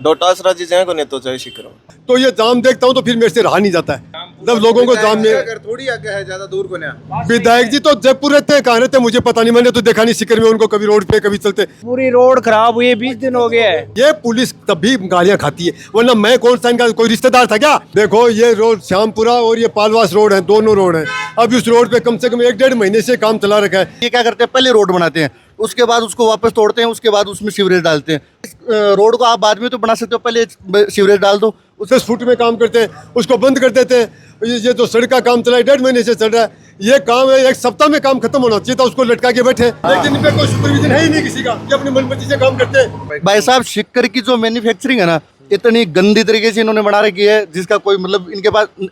डोटास राजी जाए को नहीं तो चाहे शिकर तो ये जाम देखता हूँ तो फिर मेरे से रहा नहीं जाता है। जब लोगों को जाम में थोड़ी आगे है, ज्यादा दूर को नहीं। विधायक जी तो जयपुर रहते हैं, कहाँ रहते हैं मुझे पता नहीं, मैंने तो देखा नहीं सिकर में उनको, कभी रोड पे कभी चलते। पूरी रोड खराब हुई है, 20 दिन हो गया है। ये पुलिस तभी गालियां खाती है, वरना मैं कौन सा इनका कोई रिश्तेदार था क्या? देखो ये रोड श्यामपुरा और ये पालवास रोड है, दोनों रोड है। अब इस रोड पे कम से कम 1-1.5 महीने से काम चला रखा है। ये क्या करते हैं, पहले रोड बनाते हैं, उसके बाद उसको वापस तोड़ते हैं, उसके बाद उसमें सीवरेज डालते हैं। इस रोड को आप बाद में तो बना सकते हो, पहले सीवरेज डाल दो। 10 फुट में काम करते हैं, उसको बंद कर देते हैं। ये जो सड़क का काम चला है 1.5 महीने से चल रहा है, ये काम है 1 सप्ताह में काम खत्म होना चाहिए था, उसको लटका के बैठे। लेकिन इन पे कोई सुपरविजन है ही नहीं किसी का, ये अपनी मनमर्जी से काम करते हैं। भाई साहब, शिक्कर की जो मैन्युफैक्चरिंग है ना, इतनी गंदी तरीके से इन्होंने बना रखी है, जिसका कोई मतलब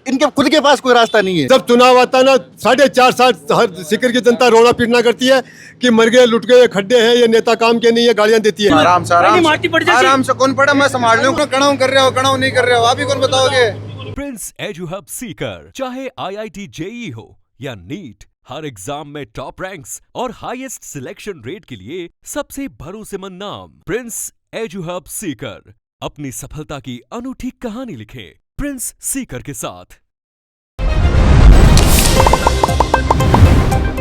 इनके खुद के पास कोई रास्ता नहीं है। जब चुनाव आता है ना, 4.5 साल हर सिकर की जनता रोना पीटना करती है कि मर गए, लुट गए, खड्डे हैं, ये नेता काम के नहीं है, गालियां देती है। आराम से कौन पड़ा, मैं संभाल लूँ। कणाऊ कर रहे हो, कणाऊ नहीं कर रहे हो, आप ही कौन बताओगे? प्रिंस एजू हब सीकर, चाहे IIT JEE हो या नीट, हर एग्जाम में टॉप रैंक्स और हाईएस्ट सिलेक्शन रेट के लिए सबसे भरोसेमंद नाम प्रिंस एजू हब सीकर। अपनी सफलता की अनूठी कहानी लिखें प्रिंस सीकर के साथ।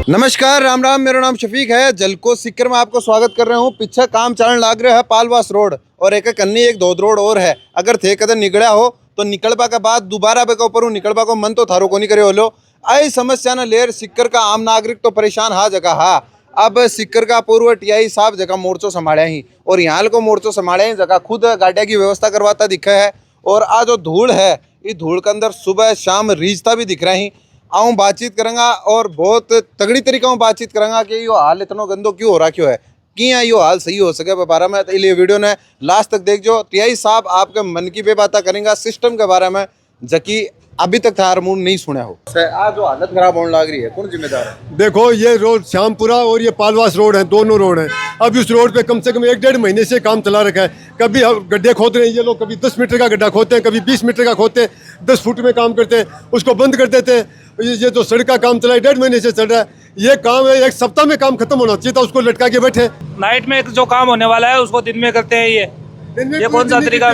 नमस्कार, राम राम, मेरा नाम शफीक है। जलको सिक्कर में आपको स्वागत कर रहा हूँ। पीछे काम चलन लाग रहा है पालवास रोड, और एक कन्नी एक दौद रोड और है। अगर थे कदर निकला हो तो निकलबा के बाद दोबारा बेका ऊपर निकलबा को मन तो थारो को नहीं करे होलो। आई समस्या न लेर सिक्कर का आम नागरिक तो परेशान हा जगह हा। अब सिक्कर का पूर्व टीआई साहब जगह मोर्चो संभाले ही, और यहाँ को मोर्चो संभाले ही जगह खुद गाड़िया की व्यवस्था करवाता दिखा है। और आज जो धूल है, इस धूल के अंदर सुबह शाम रीझता भी दिख रही। आऊँ बातचीत करूँगा और बहुत तगड़ी तरीका में बातचीत करूँगा कि यो हाल इतना गंदो क्यों हो रहा, क्यों है कि यो हाल सही हो सके बारे में। तो ये वीडियो ने लास्ट तक देख जो। टीआई साहब आपके मन की भी बातें करेंगे सिस्टम के बारे में, जबकि अभी तक थार मुंह नहीं सुना हो। आज जो हालत खराब होने लग रही है, कौन जिम्मेदार है? देखो ये रोड श्यामपुरा और ये पालवास रोड है, दोनों रोड है। अब इस रोड पे कम से कम 1-1.5 महीने से काम चला रखा है। कभी गड्ढे खोद रहे हैं ये लोग, कभी 10 मीटर का गड्ढा खोदते हैं, कभी 20 मीटर का खोदते हैं, 10 फुट में काम करते हैं, उसको बंद कर देते हैं। ये जो सड़क का काम चला है 1.5 महीने से चल रहा है, ये काम है 1 सप्ताह में काम खत्म होना चाहिए था, उसको लटका के बैठे। नाइट में जो काम होने वाला है उसको दिन में करते हैं। ये कौन सा तरीका?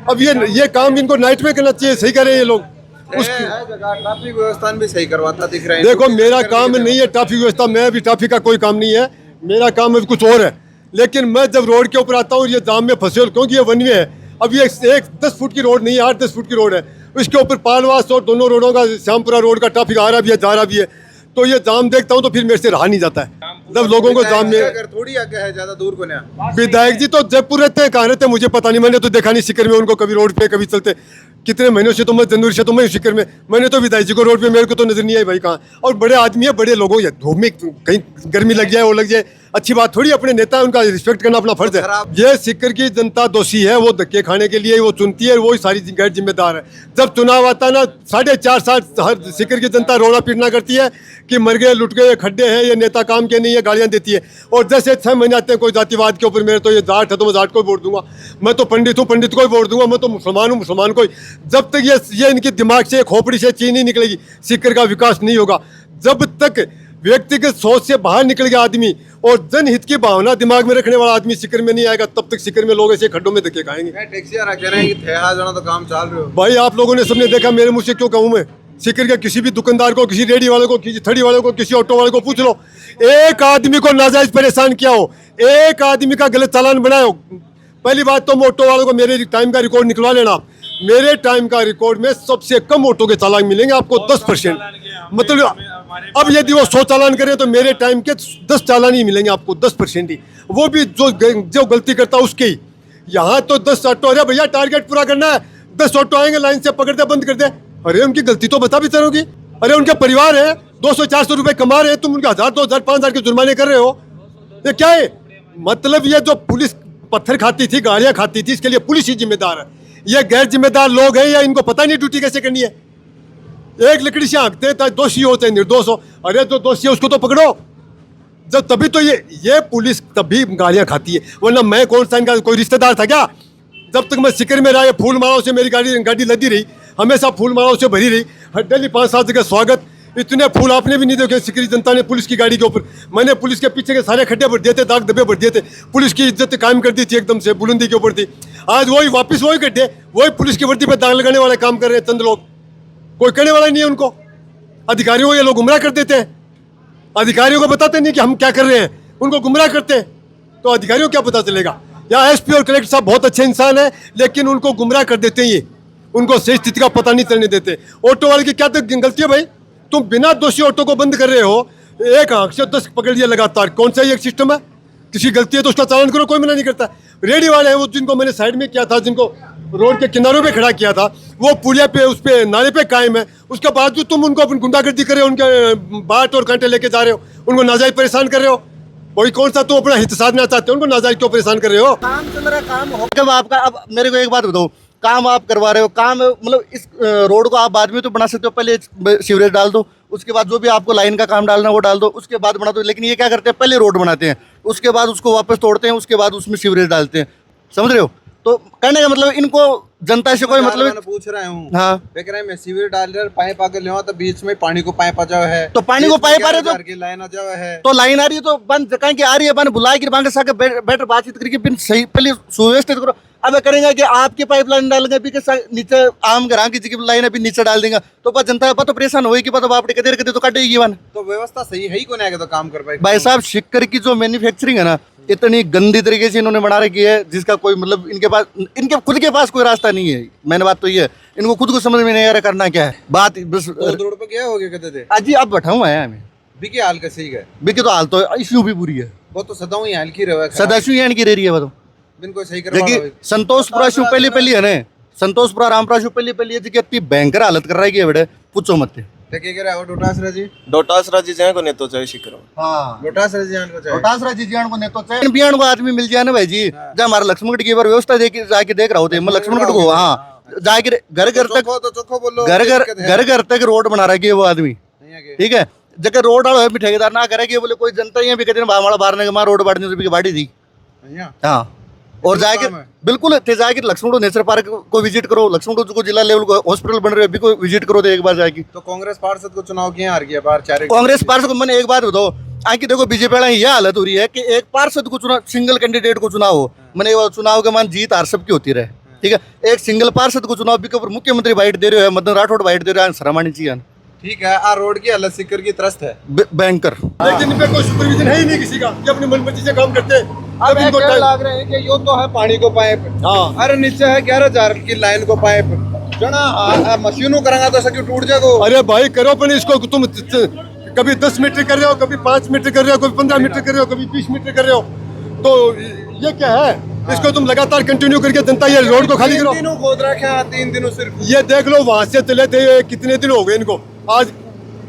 अब ये काम इनको नाइट में करना चाहिए, सही कर रहे हैं ये लोग। ट्रैफिक व्यवस्था भी सही करवाता दिख रहा है। देखो मेरा काम नहीं है ट्रैफिक व्यवस्था, मैं भी ट्रैफिक का कोई काम नहीं है, मेरा काम अभी कुछ और है। लेकिन मैं जब रोड के ऊपर आता हूँ ये जाम में फंसे हो, क्योंकि ये वन वे है। अब ये एक 10 फुट की रोड नहीं है, 8-10 फुट की रोड है। इसके ऊपर पालवास और दोनों रोडों का श्यामपुरा रोड का ट्रैफिक आ रहा भी है, जा रहा भी है। तो ये जाम देखता हूँ तो फिर मेरे से रहा नहीं जाता है। जब लोगों को जाम में थोड़ी आगे है, ज्यादा दूर को नहीं। विधायक जी तो जयपुर रहते हैं, कहाँ रहते हैं मुझे पता नहीं, मैंने तो देखा नहीं सिकर में उनको, कभी रोड पे कभी चलते। कितने महीनों से तो मैं जनवरी से तो मैं शिकर में, मैंने तो विधायक जी को रोड पे मेरे को तो नजर नहीं आई भाई कहाँ। और बड़े आदमी है, बड़े लोगों या धूप में कहीं गर्मी लग जाए वो लग जाए, अच्छी बात थोड़ी। अपने नेता है, उनका रिस्पेक्ट करना अपना फर्ज है। ये सिक्कर की जनता दोषी है, वो धक्के खाने के लिए वो चुनती है, वो सारी गैर जिम्मेदार है। जब चुनाव आता है ना, 4.5 साल हर सिक्कर की जनता रोना पीटना करती है कि मर गए, लुट गए, खड्डे हैं, ये नेता काम के नहीं है, गालियां देती है। और जैसे 6 महीने आते हैं कोई जातिवाद के ऊपर, मेरे तो ये जाट है तो मैं जाट को वोट दूंगा, मैं तो पंडित हूँ पंडित को ही वोट दूंगा, मैं तो मुसलमान हूँ मुसलमान को ही। जब तक ये इनकी दिमाग से खोपड़ी से चीनी निकलेगी, सिक्कर का विकास नहीं होगा। जब तक व्यक्तिगत सोच से बाहर निकल गया आदमी और जनहित की भावना दिमाग में रखने वाला आदमी सिक्कर में नहीं आएगा, तब तक सिक्कर में लोग ऐसे खड्डों में धक्के खाएंगे। टैक्सी वाला कह रहे हैं कि जना तो काम चल रहे हो। भाई आप लोगों ने सबने देखा, मेरे मुझसे क्यों कहूँ मैं? सिक्कर के किसी भी दुकानदार को, किसी रेडी वाले को, किसी थड़ी वाले को, किसी ऑटो वाले को पूछ लो, एक आदमी को नाजायज परेशान किया हो, एक आदमी का गलत चालान बनाया हो। पहली बात तो ऑटो वालों को मेरे टाइम का रिकॉर्ड निकलवा लेना। मेरे टाइम का रिकॉर्ड में सबसे कम ऑटो के चालान मिलेंगे आपको 10%। मतलब अब यदि वो 100 चालान करें तो मेरे टाइम के 10 चालान ही मिलेंगे आपको, 10% ही, वो भी जो गलती करता उसके ही। यहाँ तो 10 ऑटो, अरे भैया टारगेट पूरा करना है, 10 ऑटो आएंगे, लाइन से पकड़ दे, बंद कर दे। अरे उनकी गलती तो बता भी चलोगी। अरे उनके परिवार है, 200-400 रुपए कमा रहे हैं, तुम उनके 1000, 2000, 5000 के जुर्माने कर रहे हो, ये क्या है? मतलब ये जो पुलिस पत्थर खाती थी, गाड़ियां खाती थी, इसके लिए पुलिस ही जिम्मेदार है। ये गैर जिम्मेदार लोग हैं या इनको पता नहीं ड्यूटी कैसे करनी है। एक लकड़ी से हाँकते हैं, दोषी हो चाहे निर्दोष हो। अरे जो दोषी है उसको तो पकड़ो। जब तभी तो ये पुलिस तभी गालियां खाती है, वरना मैं कौन सा इनका कोई रिश्तेदार था क्या? जब तक मैं सिक्कर में रहा, ये फूल मालाओं से मेरी गाड़ी लदी रही, हमेशा फूल मालाओं से भरी रही। डेली 5-7 जगह स्वागत, इतने फूल आपने भी नहीं देखे सिक्कर जनता ने पुलिस की गाड़ी के ऊपर। मैंने पुलिस के पीछे के सारे खड्डे भर दिए थे, दाग धब्बे भर दिए थे। पुलिस की इज्जत कायम कर दी थी, एकदम से बुलंदी के ऊपर थी। आज वही वापस वही गड्ढे, वही पुलिस की वर्दी पे दाग लगाने वाले काम कर रहे हैं चंद लोग। कोई कहने वाला नहीं है उनको। अधिकारियों को ये लोग गुमराह कर देते हैं। अधिकारियों को बताते नहीं कि हम क्या कर रहे हैं, उनको गुमराह करते हैं। तो अधिकारियों को क्या पता चलेगा? यहाँ एसपी और कलेक्टर साहब बहुत अच्छे इंसान है, लेकिन उनको गुमराह कर देते हैं। ये उनको सही स्थिति का पता नहीं चलने देते। ऑटो वाले की क्या तो गलती है भाई? तुम बिना दोषी ऑटो को बंद कर रहे हो, एक आंख से 10 पकड़ लिया लगातार। कौन सा ये सिस्टम है? किसी गलती है तो उसका चालान करो, कोई मना नहीं करता। रेडी वाले हैं वो, जिनको मैंने साइड में किया था, जिनको रोड के किनारों पे खड़ा किया था, वो पुलिया पे उस पे नाले पे कायम है। उसके बावजूद तुम उनको अपनी गुंडागर्दी कर रहे हो, उनके बाट और कांटे लेके जा रहे हो, उनको नाजायज परेशान कर रहे हो। वही कौन सा तुम अपना हित साधना चाहते हो, उनको नाजायज क्यों परेशाान कर रहे हो? काम चल रहा है, काम हो जब आपका। अब मेरे को एक बात बताओ, काम आप करवा रहे हो, काम मतलब इस रोड को आप बाद में तो बना सकते हो, पहले सीवरेज डाल दो, उसके बाद जो भी आपको लाइन का काम डालना है वो डाल दो, उसके बाद बना दो। लेकिन ये क्या करते हैं, पहले रोड बनाते हैं, उसके बाद उसको वापस तोड़ते हैं, उसके बाद उसमें सीवरेज डालते हैं। समझ रहे हो? तो कहने का मतलब इनको जनता से कोई मतलब। मैं पूछ रहा हूँ, हाँ, देख रहे हैं मैं सीवर डाल रहा पाइप आकर ले तो बीच में पानी को पाइप आ जाओ है, तो पानी को पाइप आ रहे तो लाइन आ जाओ है, तो लाइन आ रही है तो बंद कहीं की आ रही है, बंद बुला के बांगे साके बैठ बातचीत करके फिर सही पहले सुव्यवस्थित करो। अब करेंगे कि आपकी पाइप लाइन डालेंगे भी नीचे आम घर की जगह लाइन अभी नीचे डाल देंगे, तो बस जनता तो परेशान होगी कि पता आप देर तो काटेगी वन। तो व्यवस्था सही है ही कौन आएगा तो काम कर पाएगा? भाई साहब, शिक्कर की जो मैन्युफैक्चरिंग है ना, इतनी गंदी तरीके से इन्होंने बना रखी है, जिसका कोई मतलब इनके खुद के पास कोई रास्ता नहीं है। मैंने बात तो ये है, इनको खुद को समझ में नहीं आ रहा करना क्या है। बात बस रोड पे क्या हो गया कहते थे अजी अब बैठा हुआ है हमें बिके हाल का सही है, बिके तो हाल तो इश्यू भी पूरी है, वो तो सदाऊ ही हाल की रहा है सदाशु यान की रह रही है वो तो। बिन कोई सही देखिए करवा संतोषपुरा शू पहली पहली है ना, संतोषपुरा रामपुरा शू पहली पहली है जी, इतनी भयंकर हालत कर रहा है कि बड़े पूछो मत। देखिए कह रहा है डोटासरा जी डोटासरा जी जाए को नहीं तो चाहिए शिकरो। हाँ, डोटासरा जी जान को चाहिए, डोटासरा जी जान को नहीं तो चाहिए, बियान को आदमी मिल जाए ना भाई जी। जब हमारा लक्ष्मणगढ़ की बार व्यवस्था जाके देख रहा होते, मैं लक्ष्मणगढ़ को हाँ जाके घर घर तक तो चोखो बोलो, घर घर तक रोड बना रहा है वो आदमी। ठीक है, जगह रोड वाला भी ठेकेदार ना करे कि बोले कोई जनता ही भी कहते हैं हमारा बाहर ने मार रोड बांटने से भी बाड़ी थी। हाँ, और जाके बिल्कुल थे जाके लक्ष्मणगढ़ नेचर पार्क को विजिट करो, लक्ष्मणगढ़ को जिला लेवल को हॉस्पिटल बन रहे हैं, अभी को विजिट करो तो एक बार जाके। तो कांग्रेस पार्षद को चुनाव किया हार गया बाहर चार कांग्रेस पार्षद को मैंने एक बात बताओ, आके देखो बीजेपी वाला ये हालत हो रही है कि एक पार्षद को चुनाव, सिंगल कैंडिडेट को चुनाव हो, मैंने चुनाव के मान जीत हार सबकी होती रहे। ठीक है, एक सिंगल पार्षद को चुनाव भी के ऊपर मुख्यमंत्री बाइट दे रहे हैं, मदन राठौड़ बाइट दे रहे हैं, शर्मानी चाहिए। ठीक है, आ रोड की हालत सिक्कर की त्रस्त है, बैंकर। लेकिन इन पे कोई सुपरविजन है ही नहीं किसी का, कि अपनी मनमर्जी से काम करते हैं। अब इनको लग रहे हैं कि यो तो है पानी को पाइप, हाँ, अरे नीचे है 11,000 की लाइन को पाइप जना मशीनों करेंगे तो सकी टूट जाएगा। अरे भाई करो पर इसको, तुम कभी 10 मीटर कर रहे हो, कभी 5 मीटर कर रहे हो, कभी 15 मीटर कर रहे हो, कभी 20 मीटर कर रहे हो, तो ये क्या है? इसको तुम लगातार कंटिन्यू करके जनता ये रोड को खाली करो। 3 दिनों खोद रखे हैं, 3 दिनों सिर्फ। ये देख लो वहां से चले थे, कितने दिन हो गए इनको, आज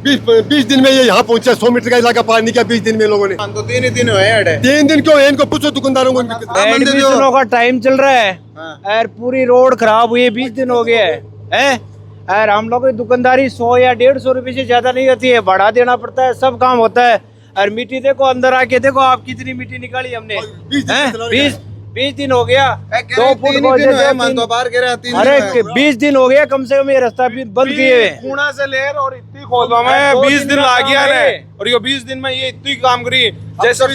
20 दिन में ये यहाँ पहुंचे। 100 मीटर का इलाका पार नहीं किया 20 दिन में लोगों ने। तो 3 ही दिन हुए हैं। 3 दिन क्यों है? इनको पूछो दुकानदारों को। एडमिशनों का टाइम चल रहा है और पूरी रोड खराब हुई है, 20 दिन हो गया है। और हम लोग की दुकानदारी 100 या 150 रुपए से ज्यादा नहीं होती है, बढ़ा देना पड़ता है, सब काम होता है। और मिट्टी देखो, अंदर आके देखो आप कितनी मिट्टी निकाली हमने। 20 दिन हो गया, 2 फुट अरे 20 दिन हो गया कम से कम ये रास्ता भी बंद किए हुए। खूणा से लेर और इतनी खोदवा में 20 दिन लग गया है, और ये 20 दिन में ये इतनी काम करी। जैसे अफसर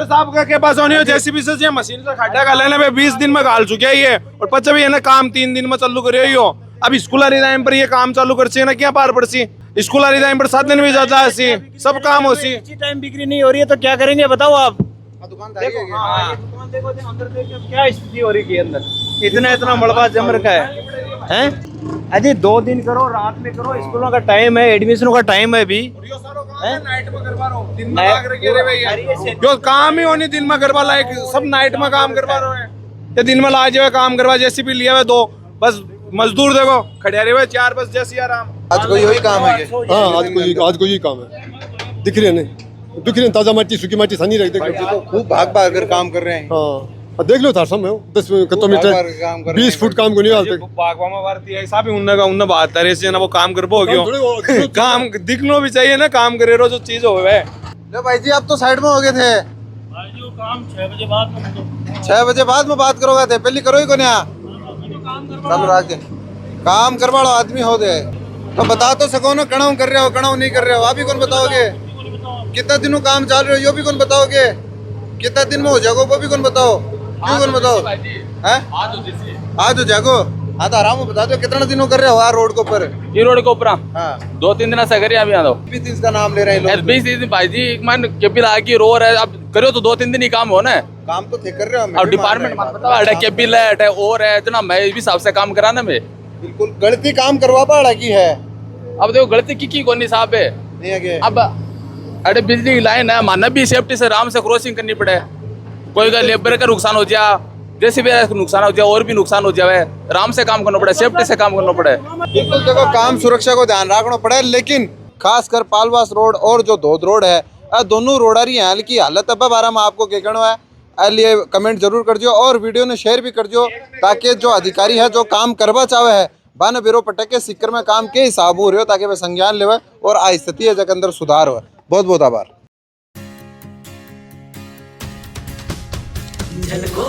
साहब के पास होनी हो, जेसीबी से मशीन से खड्डा कर लेने में 20 दिन में गाल चुके हैं ये, और पच्चा भी है ना काम 3 दिन में चालू करे हो। अब स्कूल वाली टाइम पर ये काम चालू कर ना क्या पार पड़सी, स्कूल वाली टाइम पर 7 दिन भी ज्यादा ऐसी सब काम हो सी। टाइम बिक्री नहीं हो रही है तो क्या करेंगे बताओ आप? दुकान देखो दुकान देखो, अंदर देखो क्या स्थिति हो रही है अंदर, इतना मलबा जम रखा है। अजी 2 दिन करो, रात में करो, स्कूलों का टाइम है, एडमिशनों का टाइम है अभी। नाइट में करवा रहा हूँ, दिन में लाग रही है भैया, जो काम ही होनी दिन में करवा लायक, सब नाइट में काम करवा रहे हैं। ये दिन में ला जाए काम करवा, जैसी भी लिया हुआ 2 बस मजदूर देखो खड़े रहे हुए 4 बस जैसी आराम। आज को यही काम है। हाँ, आज को यही काम है। दिख रहे नहीं, दिख रहे ताजा माटी सूखी माटी सानी रख देख। तो खूब भाग भाग कर काम कर रहे हैं। हाँ, देख लो तार समय 10 मीटर 20 फुट काम को नहीं डालते। बागवा में वारती है ऐसा भी उन्ने बात है ऐसे ना, वो काम कर पाओगे काम दिखनो भी चाहिए ना, काम करे रो जो चीज हो गए। ले भाई जी, आप तो साइड में हो गए थे। काम 6 बजे बाद में 6 बजे बाद में बात करोगे थे, पहले करो ही को नया काम करवा लो, आदमी हो गए तो बता तो सको ना, कणाऊ कर रहे हो कणाऊ नहीं कर रहे हो, अभी कौन बताओगे? कितना दिनों काम चल रहे हो यो भी कौन बताओगे? कितना दिन में हो जाएगा वो भी कौन बताओ? क्यों कौन बताओ हैं आज हो जागो। हाँ तो आराम बता दो कितना दिनों कर रहे हो यार रोड के ऊपर। ये रोड के ऊपर हाँ 2-3 दिन से करिए अभी यहाँ तो बीस दिन का नाम ले रहे हैं लोग। 20 दिन भाई जी एक मान केबी लागी रो रहा है अब करो तो 2-3 दिन ही काम हो ना। काम तो थे कर रहे हो मैं अब भी मान डिपार्टमेंट रहा हूँ। बताओ अरे केबी लाइट है और है इतना मैं भी हिसाब से काम कराना मैं। बिल्कुल गलती काम करवा पड़ा की है अब देखो गलती की कौन हिसाब है नहीं आगे। अब अरे बिजली की लाइन है माना भी सेफ्टी से आराम से क्रॉसिंग करनी पड़े। कोई का लेबर का नुकसान हो जाए जैसे भी नुकसान हो जाए और भी नुकसान हो जाए आराम से काम करना पड़े सेफ्टी से काम करना पड़े। बिल्कुल देखो काम सुरक्षा को ध्यान रखना पड़े लेकिन खासकर पालवास रोड और जो धोद रोड है दोनों रोडारी हाल की हालत अब बारे में आपको क्या कहना है लिए कमेंट जरूर कर दियो और वीडियो ने शेयर भी कर दियो ताकि जो अधिकारी है जो काम करवा चाहे है बान बिरो पटके सिक्कर में काम के हिसाब हो रहे हो ताकि वह संज्ञान ले और आस्थिति है जगह अंदर सुधार हो। बहुत बहुत आभार। झलको